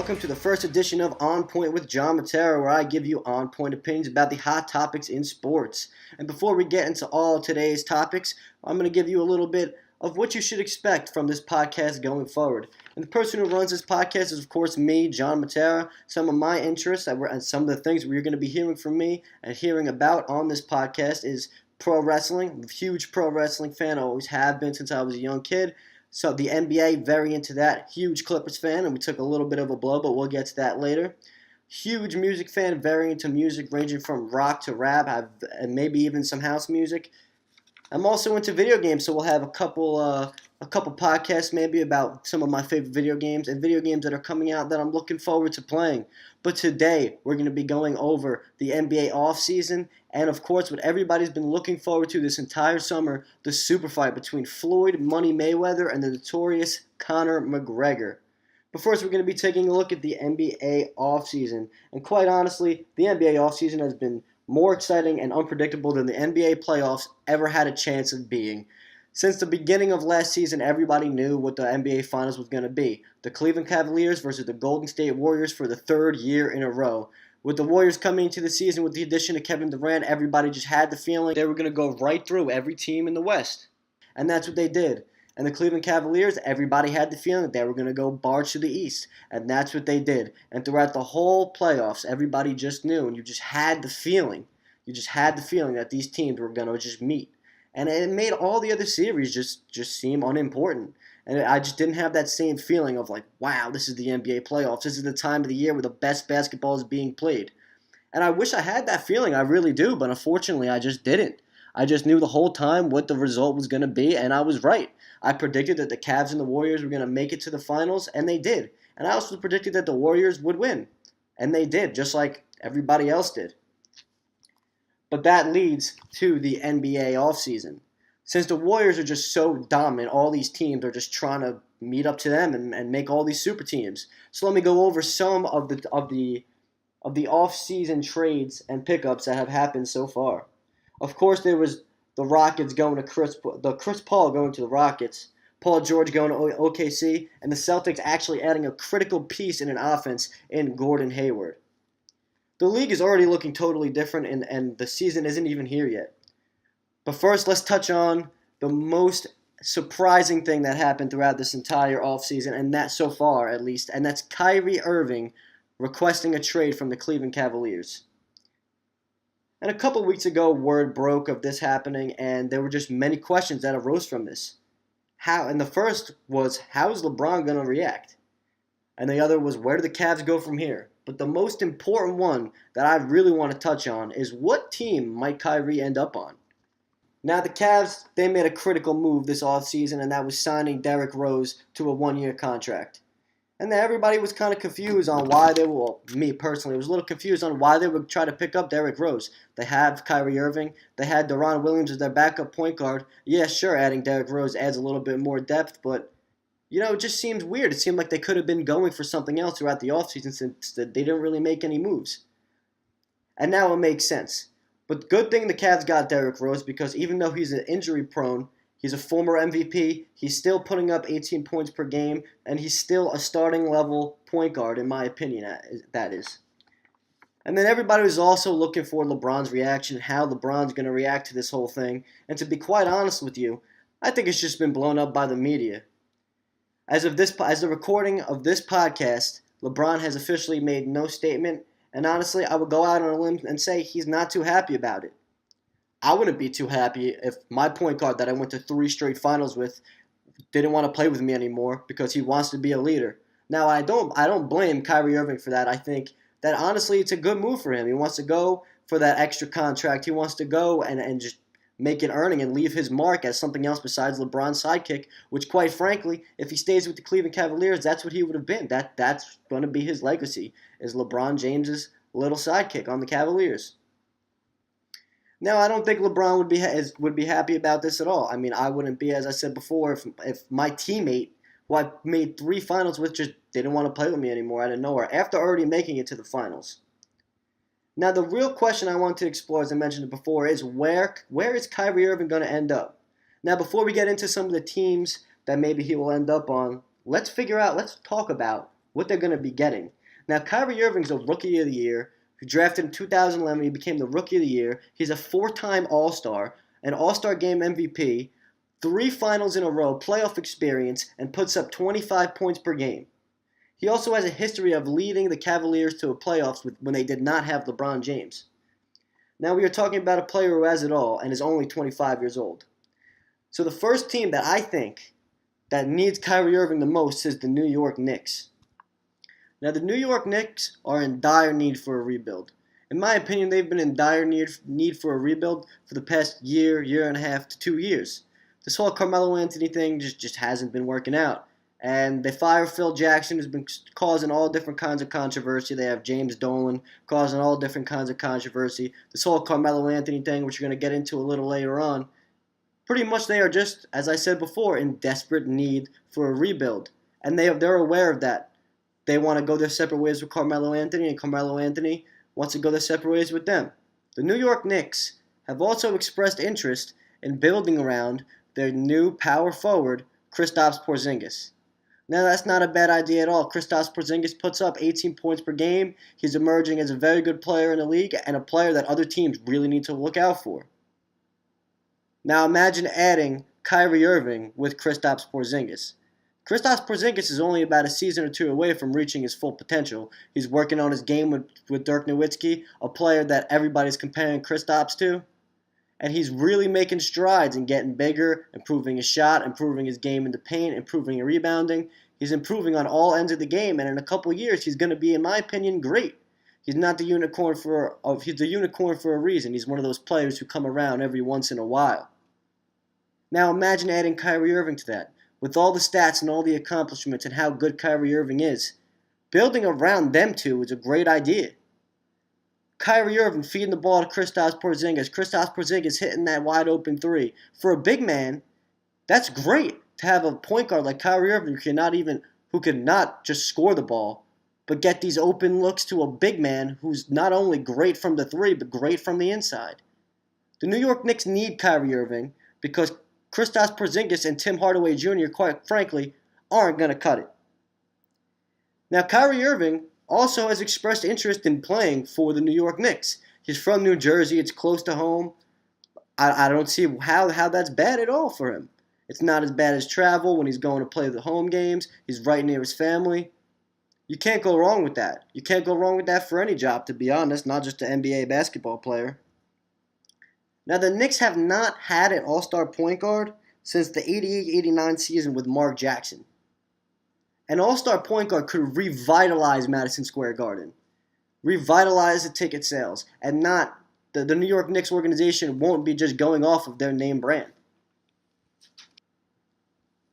welcome to the first edition of On Point with John Matera, where I give you on-point opinions about the hot topics in sports. And before we get into all today's topics, I'm going to give you a little bit of what you should expect from this podcast going forward. And the person who runs this podcast is, of course, me, John Matera. Some of my interests and some of the things we're going to be hearing from me and hearing about on this podcast is pro wrestling. I'm a huge pro wrestling fan. I always have been since I was a young kid. So the NBA, very into that. Huge Clippers fan, and we took a little bit of a blow, but we'll get to that later. Huge music fan, very into music, ranging from rock to rap, and maybe even some house music. I'm also into video games, so we'll have a couple podcasts maybe about some of my favorite video games and video games that are coming out that I'm looking forward to playing. But today, we're going to be going over the NBA offseason and, of course, what everybody's been looking forward to this entire summer, the super fight between Floyd Money Mayweather and the notorious Conor McGregor. But first, we're going to be taking a look at the NBA offseason. And quite honestly, the NBA offseason has been more exciting and unpredictable than the NBA playoffs ever had a chance of being. Since the beginning of last season, everybody knew what the NBA Finals was going to be. The Cleveland Cavaliers versus the Golden State Warriors for the third year in a row. With the Warriors coming into the season with the addition of Kevin Durant, everybody just had the feeling they were going to go right through every team in the West. And that's what they did. And the Cleveland Cavaliers, everybody had the feeling that they were going to go barge to the East. And that's what they did. And throughout the whole playoffs, everybody just knew, and you just had the feeling. You just had the feeling that these teams were going to just meet. And it made all the other series just seem unimportant. And I just didn't have that same feeling of like, wow, this is the NBA playoffs. This is the time of the year where the best basketball is being played. And I wish I had that feeling. I really do. But unfortunately, I just didn't. I just knew the whole time what the result was going to be, and I was right. I predicted that the Cavs and the Warriors were going to make it to the finals, and they did. And I also predicted that the Warriors would win. And they did, just like everybody else did. But that leads to the NBA offseason. Since the Warriors are just so dominant, all these teams are just trying to meet up to them and make all these super teams. So let me go over some of the off-season trades and pickups that have happened so far. Of course, there was the Rockets going to Chris Paul going to the Rockets, Paul George going to OKC, and the Celtics actually adding a critical piece in an offense in Gordon Hayward. The league is already looking totally different, and the season isn't even here yet. But first, let's touch on the most surprising thing that happened throughout this entire offseason, and that so far at least, and that's Kyrie Irving requesting a trade from the Cleveland Cavaliers. And a couple weeks ago, word broke of this happening, and there were just many questions that arose from this. And the first was, how is LeBron going to react? And the other was, where do the Cavs go from here? But the most important one that I really want to touch on is, what team might Kyrie end up on? Now, the Cavs, they made a critical move this offseason, and that was signing Derrick Rose to a one-year contract. And then everybody was kind of confused on why me personally, was a little confused on why they would try to pick up Derrick Rose. They have Kyrie Irving. They had Deron Williams as their backup point guard. Yeah, sure, adding Derrick Rose adds a little bit more depth, but, it just seems weird. It seemed like they could have been going for something else throughout the offseason since they didn't really make any moves. And now it makes sense. But good thing the Cavs got Derrick Rose, because even though he's injury prone, he's a former MVP, he's still putting up 18 points per game, and he's still a starting level point guard, in my opinion, that is. And then everybody was also looking for LeBron's reaction, how LeBron's going to react to this whole thing. And to be quite honest with you, I think it's just been blown up by the media. As the recording of this podcast, LeBron has officially made no statement, and honestly, I would go out on a limb and say he's not too happy about it. I wouldn't be too happy if my point guard that I went to 3 straight finals with didn't want to play with me anymore because he wants to be a leader. Now, I don't blame Kyrie Irving for that. I think that honestly it's a good move for him. He wants to go for that extra contract. He wants to go and just make an earning and leave his mark as something else besides LeBron's sidekick, which quite frankly, if he stays with the Cleveland Cavaliers, that's what he would have been. That's going to be his legacy, is LeBron James's little sidekick on the Cavaliers. Now, I don't think LeBron would be happy about this at all. I mean, I wouldn't be, as I said before, if my teammate, who I made 3 finals with, just didn't want to play with me anymore out of nowhere after already making it to the finals. Now, the real question I want to explore, as I mentioned before, is where is Kyrie Irving going to end up? Now, before we get into some of the teams that maybe he will end up on, let's talk about what they're going to be getting. Now, Kyrie Irving's a Rookie of the Year, who drafted in 2011. He became the Rookie of the Year. He's a four-time All-Star, an All-Star Game MVP, three finals in a row, playoff experience, and puts up 25 points per game. He also has a history of leading the Cavaliers to a playoffs when they did not have LeBron James. Now we are talking about a player who has it all and is only 25 years old. So the first team that I think that needs Kyrie Irving the most is the New York Knicks. Now the New York Knicks are in dire need for a rebuild. In my opinion, they've been in dire need for a rebuild for the past year, year and a half to 2 years. This whole Carmelo Anthony thing just hasn't been working out. And they fire Phil Jackson, who's been causing all different kinds of controversy. They have James Dolan causing all different kinds of controversy. This whole Carmelo Anthony thing, which we're going to get into a little later on, pretty much they are just, as I said before, in desperate need for a rebuild. And they're aware of that. They want to go their separate ways with Carmelo Anthony, and Carmelo Anthony wants to go their separate ways with them. The New York Knicks have also expressed interest in building around their new power forward, Kristaps Porzingis. Now, that's not a bad idea at all. Kristaps Porzingis puts up 18 points per game. He's emerging as a very good player in the league and a player that other teams really need to look out for. Now, imagine adding Kyrie Irving with Kristaps Porzingis. Kristaps Porzingis is only about a season or two away from reaching his full potential. He's working on his game with Dirk Nowitzki, a player that everybody's comparing Kristaps to. And he's really making strides and getting bigger, improving his shot, improving his game in the paint, improving his rebounding. He's improving on all ends of the game, and in a couple of years, he's going to be, in my opinion, great. He's not the unicorn he's the unicorn for a reason. He's one of those players who come around every once in a while. Now imagine adding Kyrie Irving to that. With all the stats and all the accomplishments and how good Kyrie Irving is, building around them two is a great idea. Kyrie Irving feeding the ball to Kristaps Porzingis hitting that wide open three. For a big man, that's great to have a point guard like Kyrie Irving who can not just score the ball, but get these open looks to a big man who's not only great from the three, but great from the inside. The New York Knicks need Kyrie Irving because Kristaps Porzingis and Tim Hardaway Jr., quite frankly, aren't going to cut it. Now, Kyrie Irving also has expressed interest in playing for the New York Knicks. He's from New Jersey. It's close to home. I don't see how that's bad at all for him. It's not as bad as travel when he's going to play the home games. He's right near his family. You can't go wrong with that. You can't go wrong with that for any job, to be honest, not just an NBA basketball player. Now, the Knicks have not had an all-star point guard since the 88-89 season with Mark Jackson. An all-star point guard could revitalize Madison Square Garden, revitalize the ticket sales, and not the New York Knicks organization won't be just going off of their name brand.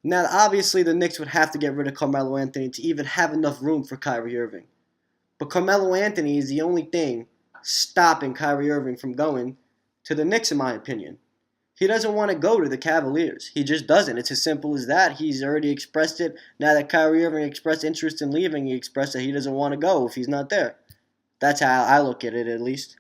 Now, obviously, the Knicks would have to get rid of Carmelo Anthony to even have enough room for Kyrie Irving. But Carmelo Anthony is the only thing stopping Kyrie Irving from going to the Knicks, in my opinion. He doesn't want to go to the Cavaliers. He just doesn't. It's as simple as that. He's already expressed it. Now that Kyrie Irving expressed interest in leaving, he expressed that he doesn't want to go if he's not there. That's how I look at it, at least.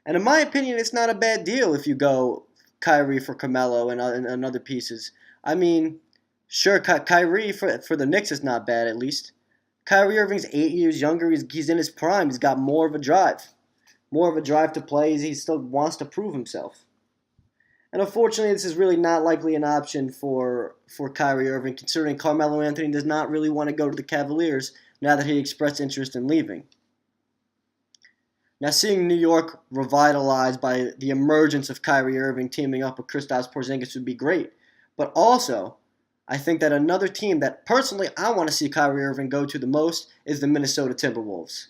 And in my opinion, it's not a bad deal if you go Kyrie for Carmelo and other pieces. I mean, sure, Kyrie for the Knicks is not bad, at least. Kyrie Irving's 8 years younger. He's in his prime. He's got more of a drive. More of a drive to play. He still wants to prove himself. And unfortunately, this is really not likely an option for Kyrie Irving, considering Carmelo Anthony does not really want to go to the Cavaliers now that he expressed interest in leaving. Now, seeing New York revitalized by the emergence of Kyrie Irving teaming up with Kristaps Porzingis would be great. But also, I think that another team that personally I want to see Kyrie Irving go to the most is the Minnesota Timberwolves.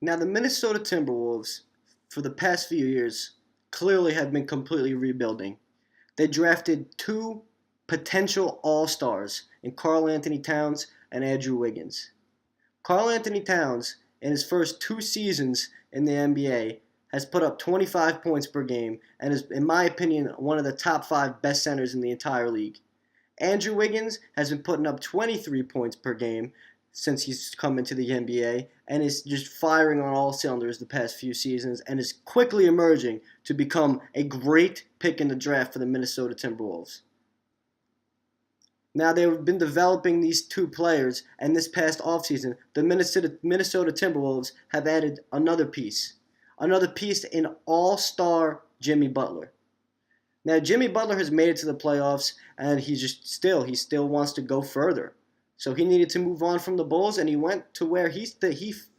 Now, the Minnesota Timberwolves, for the past few years, clearly have been completely rebuilding. They drafted two potential all-stars in Karl Anthony Towns and Andrew Wiggins. Karl Anthony Towns, in his first 2 seasons in the NBA, has put up 25 points per game and is, in my opinion, one of the top 5 best centers in the entire league. Andrew Wiggins has been putting up 23 points per game since he's come into the NBA and is just firing on all cylinders the past few seasons and is quickly emerging to become a great pick in the draft for the Minnesota Timberwolves. Now they've been developing these two players, and this past offseason, the Minnesota Timberwolves have added another piece in all-star Jimmy Butler. Now Jimmy Butler has made it to the playoffs, and he still wants to go further. So he needed to move on from the Bulls, and he went to where he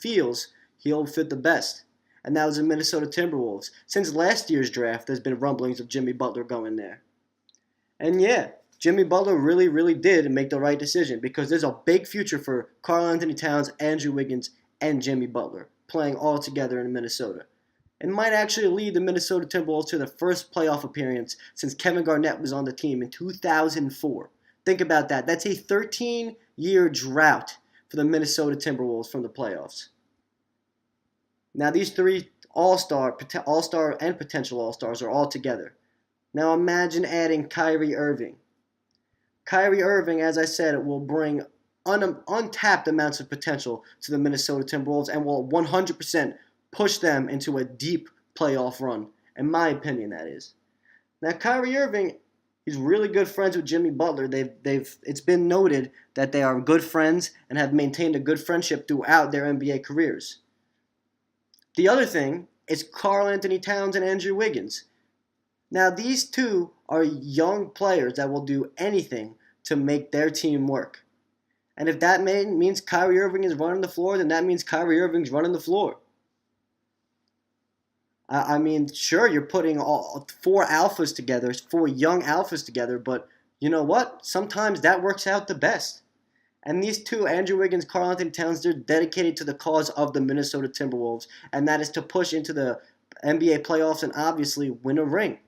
feels he'll fit the best, and that was the Minnesota Timberwolves. Since last year's draft, there's been rumblings of Jimmy Butler going there. And yeah, Jimmy Butler really, really did make the right decision because there's a big future for Karl Anthony Towns, Andrew Wiggins, and Jimmy Butler playing all together in Minnesota. It might actually lead the Minnesota Timberwolves to their first playoff appearance since Kevin Garnett was on the team in 2004. Think about that. That's a 13-year drought for the Minnesota Timberwolves from the playoffs. Now these three all-star and potential all-stars are all together. Now imagine adding Kyrie Irving. Kyrie Irving, as I said, will bring untapped amounts of potential to the Minnesota Timberwolves and will 100% push them into a deep playoff run. In my opinion, that is. Now Kyrie Irving, he's really good friends with Jimmy Butler. It's been noted that they are good friends and have maintained a good friendship throughout their NBA careers. The other thing is Karl Anthony Towns and Andrew Wiggins. Now, these two are young players that will do anything to make their team work. And if that means Kyrie Irving is running the floor, then that means Kyrie Irving's running the floor. I mean, sure, you're putting four young alphas together, but you know what? Sometimes that works out the best. And these two, Andrew Wiggins, Karl Anthony Towns, they're dedicated to the cause of the Minnesota Timberwolves, and that is to push into the NBA playoffs and obviously win a ring.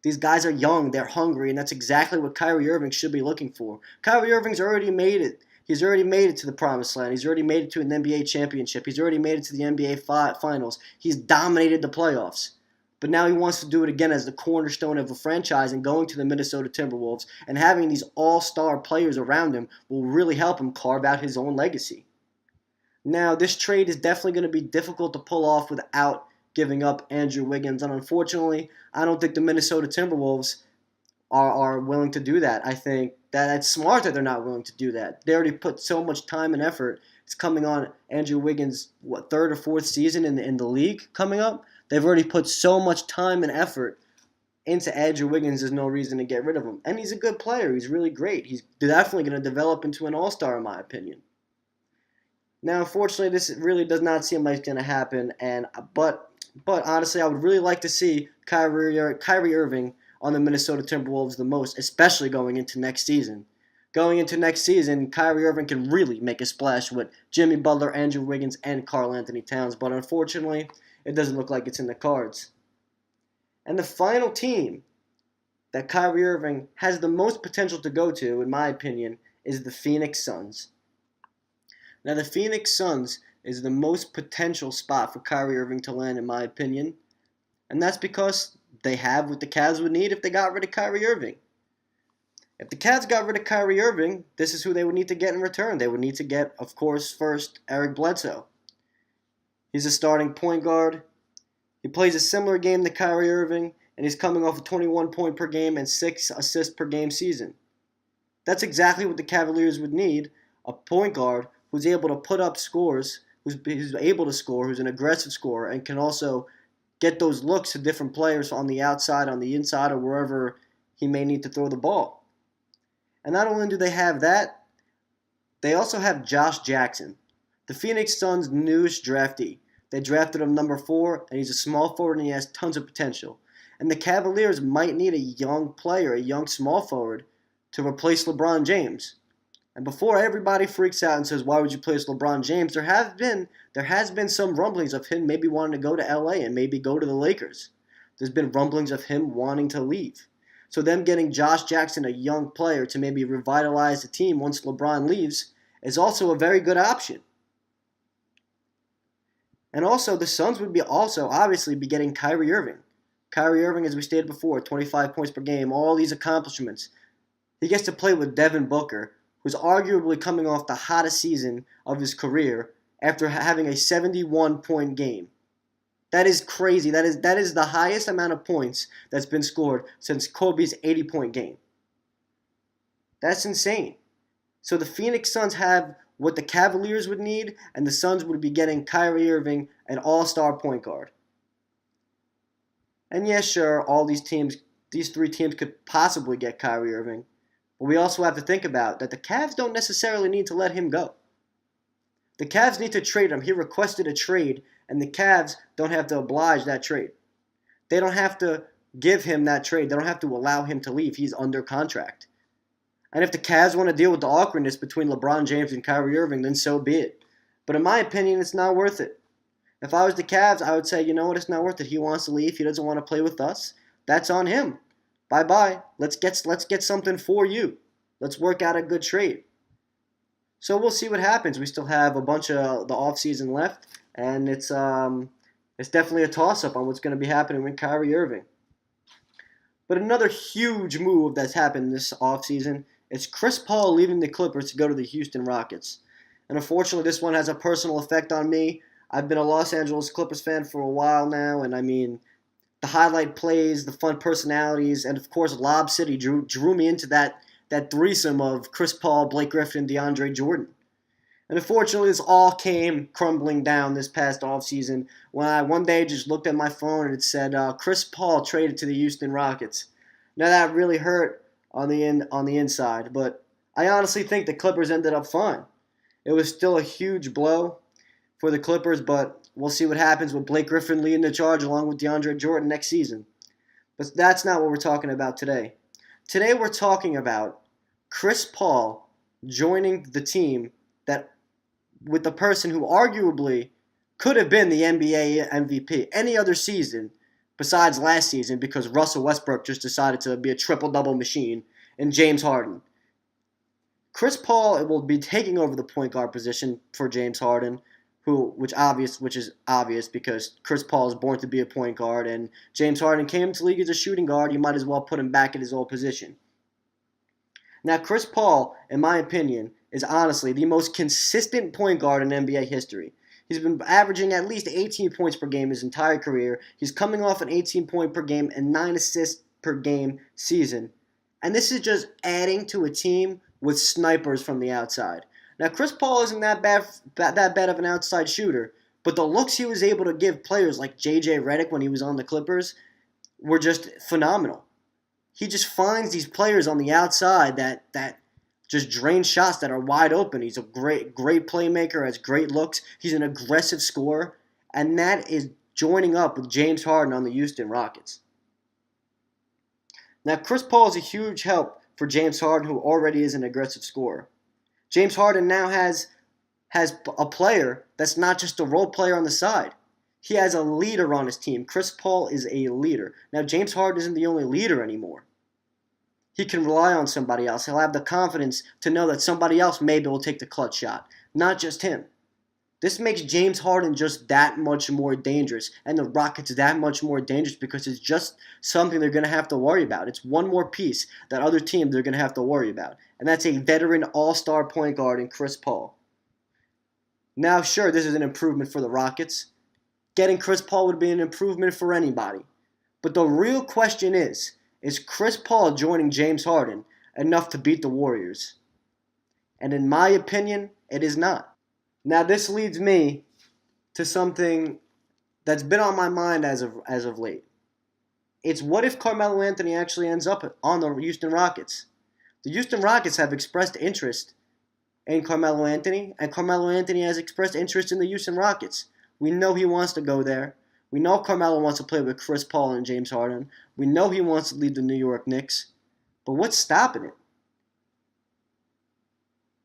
These guys are young, they're hungry, and that's exactly what Kyrie Irving should be looking for. Kyrie Irving's already made it. He's already made it to the promised land. He's already made it to an NBA championship. He's already made it to the NBA finals. He's dominated the playoffs. But now he wants to do it again as the cornerstone of a franchise and going to the Minnesota Timberwolves and having these all-star players around him will really help him carve out his own legacy. Now, this trade is definitely going to be difficult to pull off without giving up Andrew Wiggins, and unfortunately, I don't think the Minnesota Timberwolves are willing to do that. I think that it's smart that they're not willing to do that. They already put so much time and effort. It's coming on Andrew Wiggins' third or fourth season in the league coming up. They've already put so much time and effort into Andrew Wiggins. There's no reason to get rid of him. And he's a good player. He's really great. He's definitely going to develop into an all-star, in my opinion. Now, unfortunately, this really does not seem like it's going to happen. But honestly, I would really like to see Kyrie Irving on the Minnesota Timberwolves the most, especially going into next season. Going into next season, Kyrie Irving can really make a splash with Jimmy Butler, Andrew Wiggins, and Karl Anthony Towns. But unfortunately, it doesn't look like it's in the cards. And the final team that Kyrie Irving has the most potential to go to, in my opinion, is the Phoenix Suns. Now, the Phoenix Suns is the most potential spot for Kyrie Irving to land, in my opinion. And that's because they have what the Cavs would need if they got rid of Kyrie Irving. If the Cavs got rid of Kyrie Irving, this is who they would need to get in return. They would need to get, of course, first, Eric Bledsoe. He's a starting point guard. He plays a similar game to Kyrie Irving, and he's coming off a 21 point per game and 6 assists per game season. That's exactly what the Cavaliers would need, a point guard who's able to put up scores, who's able to score, who's an aggressive scorer, and can also get those looks to different players on the outside, on the inside, or wherever he may need to throw the ball. And not only do they have that, they also have Josh Jackson, the Phoenix Suns' newest draftee. They drafted him number 4, and he's a small forward, and he has tons of potential. And the Cavaliers might need a young player, a young small forward, to replace LeBron James. And before everybody freaks out and says, why would you replace LeBron James, there has been some rumblings of him maybe wanting to go to LA and maybe go to the Lakers. There's been rumblings of him wanting to leave. So them getting Josh Jackson, a young player, to maybe revitalize the team once LeBron leaves is also a very good option. And also, the Suns would obviously be getting Kyrie Irving. Kyrie Irving, as we stated before, 25 points per game, all these accomplishments. He gets to play with Devin Booker, who's arguably coming off the hottest season of his career after having a 71-point game. That is crazy. That is the highest amount of points that's been scored since Kobe's 80-point game. That's insane. So the Phoenix Suns have what the Cavaliers would need, and the Suns would be getting Kyrie Irving, an all-star point guard. And yes, sure, these three teams could possibly get Kyrie Irving. But we also have to think about that the Cavs don't necessarily need to let him go. The Cavs need to trade him. He requested a trade, and the Cavs don't have to oblige that trade. They don't have to give him that trade. They don't have to allow him to leave. He's under contract. And if the Cavs want to deal with the awkwardness between LeBron James and Kyrie Irving, then so be it. But in my opinion, it's not worth it. If I was the Cavs, I would say, you know what, it's not worth it. He wants to leave. He doesn't want to play with us. That's on him. Bye-bye. Let's get something for you. Let's work out a good trade. So we'll see what happens. We still have a bunch of the offseason left, and it's definitely a toss-up on what's going to be happening with Kyrie Irving. But another huge move that's happened this offseason is Chris Paul leaving the Clippers to go to the Houston Rockets. And unfortunately, this one has a personal effect on me. I've been a Los Angeles Clippers fan for a while now, and I mean, the highlight plays, the fun personalities, and of course, Lob City drew me into that threesome of Chris Paul, Blake Griffin, DeAndre Jordan. And unfortunately, this all came crumbling down this past offseason when I one day just looked at my phone and it said Chris Paul traded to the Houston Rockets. Now that really hurt on the inside, but I honestly think the Clippers ended up fine. It was still a huge blow for the Clippers, but we'll see what happens with Blake Griffin leading the charge along with DeAndre Jordan next season. But that's not what we're talking about today. Today we're talking about Chris Paul joining the team that with the person who arguably could have been the NBA MVP any other season besides last season because Russell Westbrook just decided to be a triple-double machine, and James Harden. Chris Paul will be taking over the point guard position for James Harden, which is obvious because Chris Paul is born to be a point guard, and James Harden came into the league as a shooting guard. You might as well put him back in his old position. Now, Chris Paul, in my opinion, is honestly the most consistent point guard in NBA history. He's been averaging at least 18 points per game his entire career. He's coming off an 18 point per game and 9 assists per game season. And this is just adding to a team with snipers from the outside. Now, Chris Paul isn't that bad of an outside shooter, but the looks he was able to give players like J.J. Redick when he was on the Clippers were just phenomenal. He just finds these players on the outside that just drain shots that are wide open. He's a great playmaker, has great looks. He's an aggressive scorer, and that is joining up with James Harden on the Houston Rockets. Now, Chris Paul is a huge help for James Harden, who already is an aggressive scorer. James Harden now has a player that's not just a role player on the side. He has a leader on his team. Chris Paul is a leader. Now, James Harden isn't the only leader anymore. He can rely on somebody else. He'll have the confidence to know that somebody else maybe will take the clutch shot, not just him. This makes James Harden just that much more dangerous, and the Rockets that much more dangerous because it's just something they're going to have to worry about. It's one more piece that other teams are going to have to worry about, and that's a veteran all-star point guard in Chris Paul. Now, sure, this is an improvement for the Rockets. Getting Chris Paul would be an improvement for anybody. But the real question is Chris Paul joining James Harden enough to beat the Warriors? And in my opinion, it is not. Now, this leads me to something that's been on my mind as of late. It's what if Carmelo Anthony actually ends up on the Houston Rockets? The Houston Rockets have expressed interest in Carmelo Anthony, and Carmelo Anthony has expressed interest in the Houston Rockets. We know he wants to go there. We know Carmelo wants to play with Chris Paul and James Harden. We know he wants to lead the New York Knicks. But what's stopping it?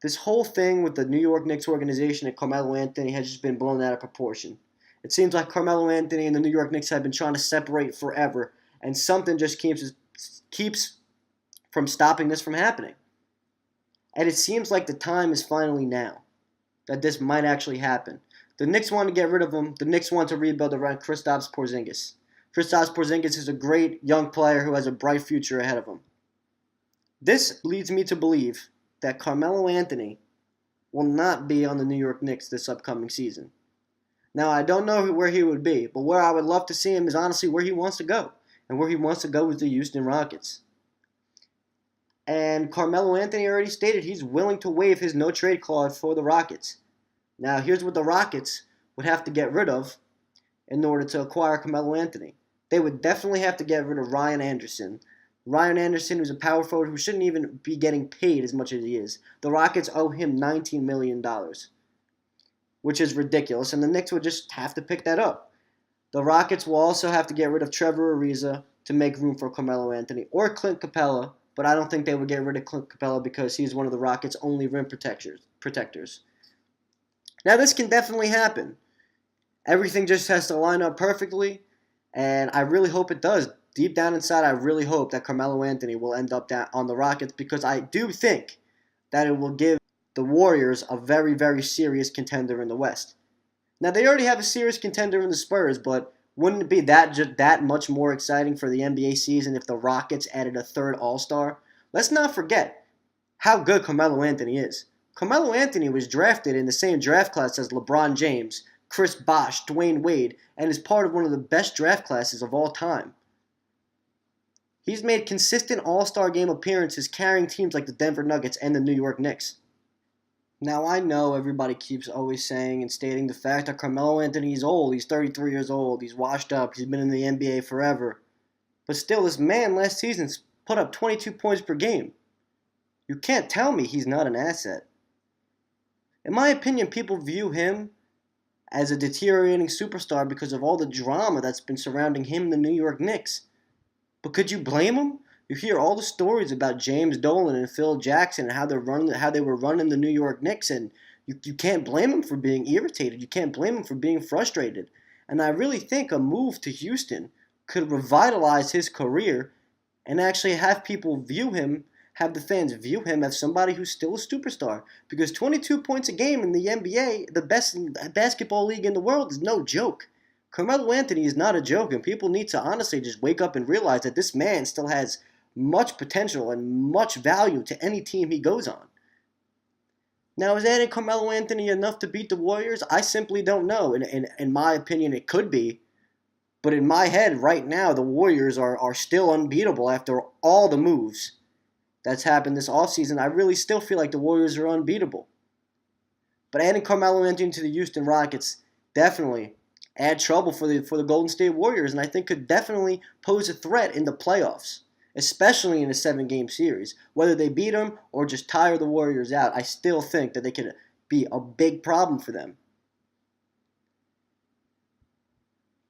This whole thing with the New York Knicks organization and Carmelo Anthony has just been blown out of proportion. It seems like Carmelo Anthony and the New York Knicks have been trying to separate forever, and something just keeps from stopping this from happening. And it seems like the time is finally now that this might actually happen. The Knicks want to get rid of him. The Knicks want to rebuild around Kristaps Porzingis. Kristaps Porzingis is a great young player who has a bright future ahead of him. This leads me to believe that Carmelo Anthony will not be on the New York Knicks this upcoming season. Now, I don't know where he would be, but where I would love to see him is honestly where he wants to go. And where he wants to go is the Houston Rockets. And Carmelo Anthony already stated he's willing to waive his no trade clause for the Rockets. Now, here's what the Rockets would have to get rid of in order to acquire Carmelo Anthony. They would definitely have to get rid of Ryan Anderson. Ryan Anderson, who's a power forward who shouldn't even be getting paid as much as he is. The Rockets owe him $19 million, which is ridiculous, and the Knicks would just have to pick that up. The Rockets will also have to get rid of Trevor Ariza to make room for Carmelo Anthony or Clint Capella, but I don't think they would get rid of Clint Capella because he's one of the Rockets' only rim protectors. Now, this can definitely happen. Everything just has to line up perfectly, and I really hope it does. Deep down inside, I really hope that Carmelo Anthony will end up on the Rockets because I do think that it will give the Warriors a very, very serious contender in the West. Now, they already have a serious contender in the Spurs, but wouldn't it be that much more exciting for the NBA season if the Rockets added a third All-Star? Let's not forget how good Carmelo Anthony is. Carmelo Anthony was drafted in the same draft class as LeBron James, Chris Bosh, Dwayne Wade, and is part of one of the best draft classes of all time. He's made consistent All-Star game appearances carrying teams like the Denver Nuggets and the New York Knicks. Now, I know everybody keeps always saying and stating the fact that Carmelo Anthony is old. He's 33 years old. He's washed up. He's been in the NBA forever. But still, this man last season put up 22 points per game. You can't tell me he's not an asset. In my opinion, people view him as a deteriorating superstar because of all the drama that's been surrounding him and the New York Knicks. But could you blame him? You hear all the stories about James Dolan and Phil Jackson and how they were running the New York Knicks, and you can't blame him for being irritated. You can't blame him for being frustrated. And I really think a move to Houston could revitalize his career and actually have the fans view him as somebody who's still a superstar. Because 22 points a game in the NBA, the best basketball league in the world, is no joke. Carmelo Anthony is not a joke, and people need to honestly just wake up and realize that this man still has much potential and much value to any team he goes on. Now, is adding Carmelo Anthony enough to beat the Warriors? I simply don't know. In my opinion, it could be. But in my head, right now, the Warriors are still unbeatable after all the moves that's happened this offseason. I really still feel like the Warriors are unbeatable. But adding Carmelo Anthony to the Houston Rockets definitely add trouble for the Golden State Warriors, and I think could definitely pose a threat in the playoffs, especially in a 7-game series. Whether they beat them or just tire the Warriors out, I still think that they could be a big problem for them.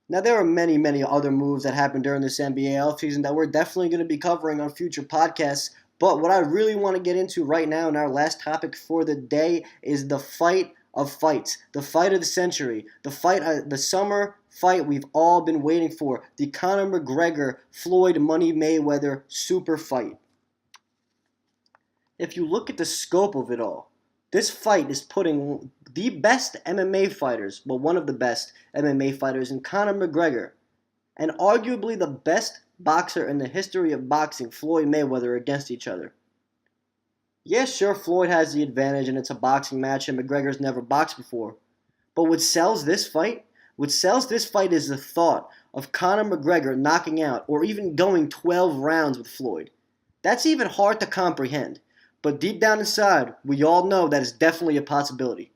Now, there are many, many other moves that happened during this NBA offseason that we're definitely going to be covering on future podcasts, but what I really want to get into right now, and our last topic for the day, is the fight of fights, the fight of the century, the summer fight we've all been waiting for, the Conor McGregor, Floyd Money Mayweather super fight. If you look at the scope of it all, this fight is putting the best MMA fighters, well, one of the best MMA fighters in Conor McGregor, and arguably the best boxer in the history of boxing, Floyd Mayweather, against each other. Yeah, sure, Floyd has the advantage and it's a boxing match and McGregor's never boxed before. But what sells this fight is the thought of Conor McGregor knocking out or even going 12 rounds with Floyd. That's even hard to comprehend. But deep down inside, we all know that is definitely a possibility.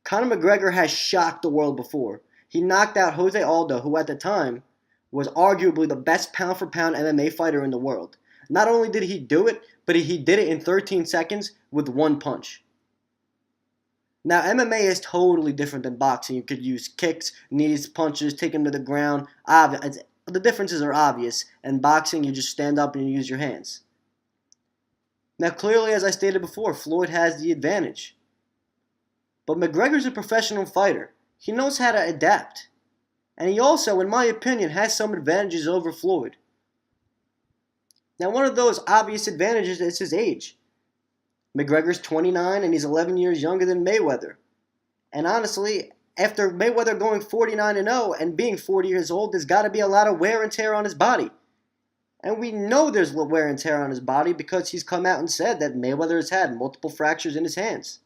Conor McGregor has shocked the world before. He knocked out Jose Aldo, who at the time was arguably the best pound-for-pound MMA fighter in the world. Not only did he do it, but he did it in 13 seconds with one punch. Now, MMA is totally different than boxing. You could use kicks, knees, punches, take him to the ground. The differences are obvious. In boxing, you just stand up and you use your hands. Now, clearly, as I stated before, Floyd has the advantage. But McGregor's a professional fighter. He knows how to adapt. And he also, in my opinion, has some advantages over Floyd. Now, one of those obvious advantages is his age. McGregor's 29 and he's 11 years younger than Mayweather. And honestly, after Mayweather going 49-0 and being 40 years old, there's got to be a lot of wear and tear on his body. And we know there's wear and tear on his body because he's come out and said that Mayweather has had multiple fractures in his hands.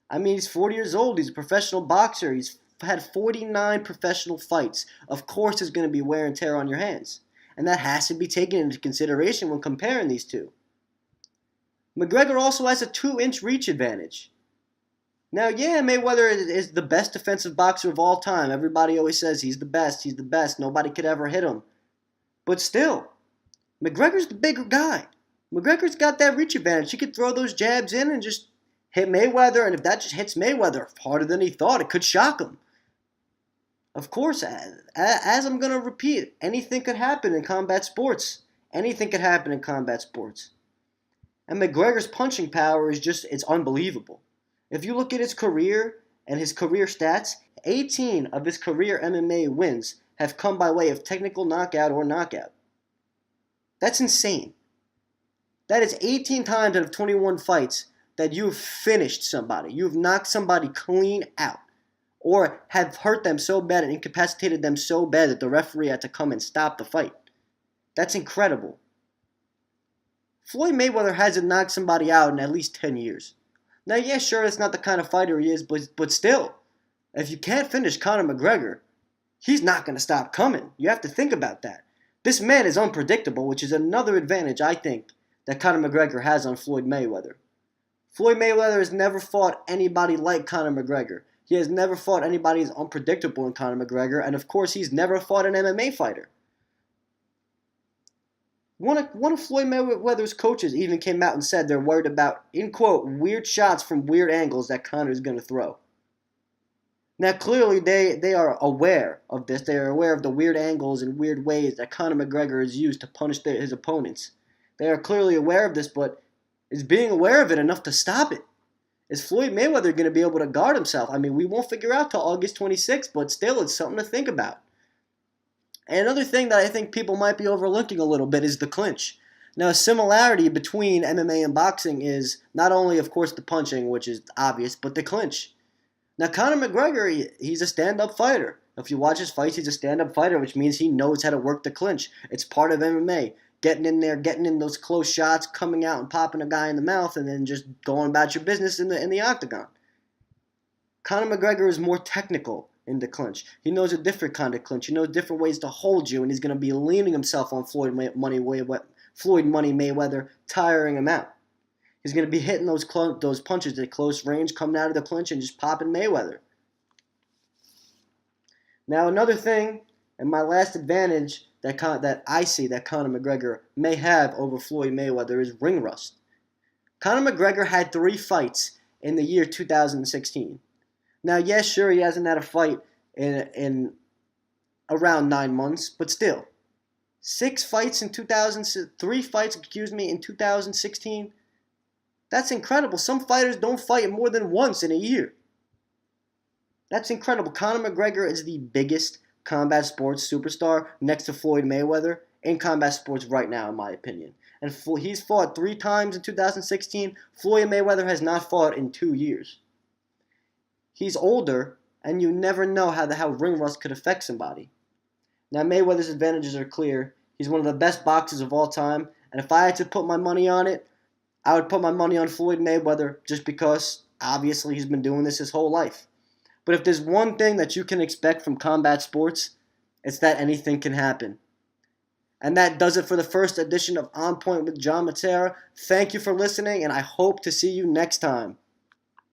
I mean, he's 40 years old. He's a professional boxer. He's had 49 professional fights. Of course there's going to be wear and tear on your hands. And that has to be taken into consideration when comparing these two. McGregor also has a 2-inch reach advantage. Now, yeah, Mayweather is the best defensive boxer of all time. Everybody always says he's the best, nobody could ever hit him. But still, McGregor's the bigger guy. McGregor's got that reach advantage. He could throw those jabs in and just hit Mayweather, and if that just hits Mayweather harder than he thought, it could shock him. Of course, as I'm going to repeat, anything could happen in combat sports. Anything could happen in combat sports. And McGregor's punching power it's unbelievable. If you look at his career and his career stats, 18 of his career MMA wins have come by way of technical knockout or knockout. That's insane. That is 18 times out of 21 fights that you've finished somebody. You've knocked somebody clean out. Or have hurt them so bad and incapacitated them so bad that the referee had to come and stop the fight. That's incredible. Floyd Mayweather hasn't knocked somebody out in at least 10 years. Now, yeah, sure, that's not the kind of fighter he is, but still, if you can't finish Conor McGregor, he's not going to stop coming. You have to think about that. This man is unpredictable, which is another advantage, I think, that Conor McGregor has on Floyd Mayweather. Floyd Mayweather has never fought anybody like Conor McGregor. He has never fought anybody as unpredictable in Conor McGregor, and of course, he's never fought an MMA fighter. One of Floyd Mayweather's coaches even came out and said they're worried about, in quote, weird shots from weird angles that Conor's going to throw. Now, clearly, they are aware of this. They are aware of the weird angles and weird ways that Conor McGregor has used to punish his opponents. They are clearly aware of this, but is being aware of it enough to stop it? Is Floyd Mayweather going to be able to guard himself? I mean, we won't figure out till August 26th, but still, it's something to think about. And another thing that I think people might be overlooking a little bit is the clinch. Now, a similarity between MMA and boxing is not only, of course, the punching, which is obvious, but the clinch. Now, Conor McGregor, he's a stand-up fighter. If you watch his fights, he's a stand-up fighter, which means he knows how to work the clinch. It's part of MMA. Getting in there, getting in those close shots, coming out and popping a guy in the mouth, and then just going about your business in the octagon. Conor McGregor is more technical in the clinch. He knows a different kind of clinch. He knows different ways to hold you, and he's going to be leaning himself on Floyd Money Mayweather, tiring him out. He's going to be hitting those punches at close range, coming out of the clinch and just popping Mayweather. Now, another thing, and my last advantage that I see that Conor McGregor may have over Floyd Mayweather is ring rust. Conor McGregor had 3 fights in the year 2016. Now, yes, sure, he hasn't had a fight in around 9 months, but still, 3 fights in 2016. That's incredible. Some fighters don't fight more than once in a year. That's incredible. Conor McGregor is the biggest combat sports superstar next to Floyd Mayweather in combat sports right now, in my opinion. And he's fought 3 times in 2016. Floyd Mayweather has not fought in 2 years. He's older, and you never know how ring rust could affect somebody. Now, Mayweather's advantages are clear. He's one of the best boxers of all time, and if I had to put my money on it, I would put my money on Floyd Mayweather just because, obviously, he's been doing this his whole life. But if there's one thing that you can expect from combat sports, it's that anything can happen. And that does it for the first edition of On Point with John Matera. Thank you for listening, and I hope to see you next time.